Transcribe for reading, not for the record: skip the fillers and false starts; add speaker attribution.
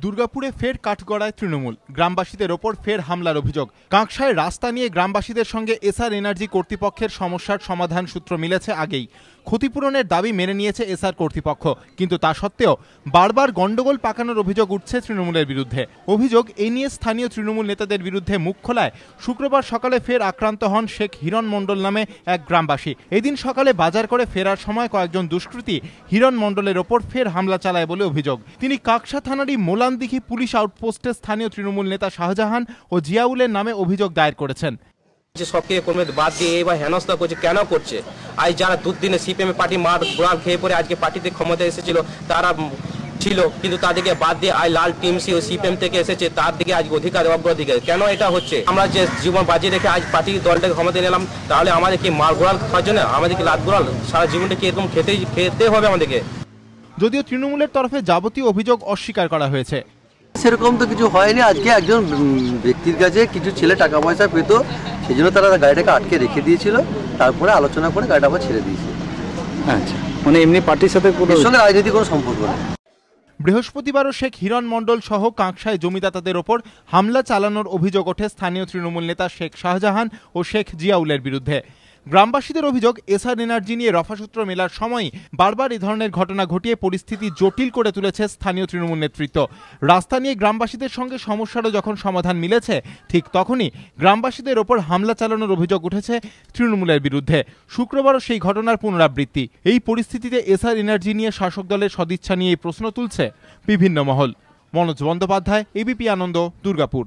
Speaker 1: দুর্গাপুরে ফের কাঠগড়ায় তৃণমূল, গ্রামবাসীদের ওপর ফের হামলার অভিযোগ। কাঁকসায় রাস্তা নিয়ে গ্রামবাসীদের সঙ্গে এসআর এনার্জি কর্তৃপক্ষের সমস্যার সমাধান সূত্র মিলেছে আগেই। ক্ষতিপূরণের দাবি মেনে নিয়েছে এসআর কর্তৃপক্ষ, কিন্তু তা সত্ত্বেও বারবার গন্ডগোল পাকানোর অভিযোগ উঠছে তৃণমূলের বিরুদ্ধে। অভিযোগ এই নিয়ে স্থানীয় তৃণমূল নেতাদের বিরুদ্ধে মুখ খোলায় শুক্রবার সকালে ফের আক্রান্ত হন শেখ হিরণ মণ্ডল নামে এক গ্রামবাসী। এদিন সকালে বাজার করে ফেরার সময় কয়েকজন দুষ্কৃতী হিরণ মণ্ডলের ওপর ফের হামলা চালায় বলে অভিযোগ। তিনি কাঁকসা থানারই মোলানদিঘি পুলিশ আউটপোস্টে স্থানীয় তৃণমূল নেতা শাহজাহান ও জিয়াউলের নামে অভিযোগ দায়ের করেছেন।
Speaker 2: সবকে কর্মীদের বাদ দিয়ে এবার হেনস্থা করছে, কেন করছে? আজ যারা দুদিনে সিপিএম পার্টি মার গোড়াল খেয়ে পড়ে আজকে পার্টিতে ক্ষমতা এসেছিল তারা ছিল, কিন্তু তাদেরকে বাদ দিয়ে আজ লাল টিএমসি ও সিপিএম থেকে এসেছে, তার দিকে আজ অধিকার অগ্রাধিকার। কেন এটা হচ্ছে? আমরা যে জীবন বাজিয়ে রেখে আজ পার্টি দলটাকে ক্ষমতা নিলাম, তাহলে আমাদের কি মার গোড়াল খাওয়ার জন্য, আমাদের কি লাত গোড়াল সারা জীবনটা কি এরকম খেতে হবে আমাদেরকে?
Speaker 1: যদিও তৃণমূলের তরফে যাবতীয় অভিযোগ অস্বীকার করা হয়েছে।
Speaker 3: সেরকম তো কিছু হয়নি। আজকে একজন ব্যক্তির কাছে কিছু ছেলে টাকা পয়সা পেত, সেই জন্য তারা গাড়িটাকে আটকে রেখে দিয়েছিল, তারপরে আলোচনা করে গাড়িটা আবার ছেড়ে দিয়েছে।
Speaker 4: আচ্ছা, মানে এমনি পার্টির সাথে
Speaker 3: এর সঙ্গে রাজনীতি কোনো সম্পর্ক নেই।
Speaker 1: বৃহস্পতিবারও শেখ হিরণ মণ্ডল সহ কাঁকসায় জমিদাতাদের ওপর হামলা চালানোর অভিযোগ ওঠে স্থানীয় তৃণমূল নেতা শেখ শাহজাহান ও শেখ জিয়াউলের বিরুদ্ধে। গ্রামবাসীদের অভিযোগ, এসআর এনার্জি নিয়ে রফাসূত্র মেলার সময়ই বারবার এই ধরনের ঘটনা ঘটিয়ে পরিস্থিতি জটিল করে তুলেছে স্থানীয় তৃণমূল নেতৃত্ব। রাস্তা নিয়ে গ্রামবাসীদের সঙ্গে সমস্যারও যখন সমাধান মিলেছে, ঠিক তখনই গ্রামবাসীদের ওপর হামলা চালানোর অভিযোগ উঠেছে তৃণমূলের বিরুদ্ধে। শুক্রবারও সেই ঘটনার পুনরাবৃত্তি। এই পরিস্থিতিতে এসআর এনার্জি নিয়ে শাসক দলের সদিচ্ছা নিয়ে প্রশ্ন তুলছে বিভিন্ন মহল। মনোজ বন্দ্যোপাধ্যায়, এবিপি আনন্দ, দুর্গাপুর।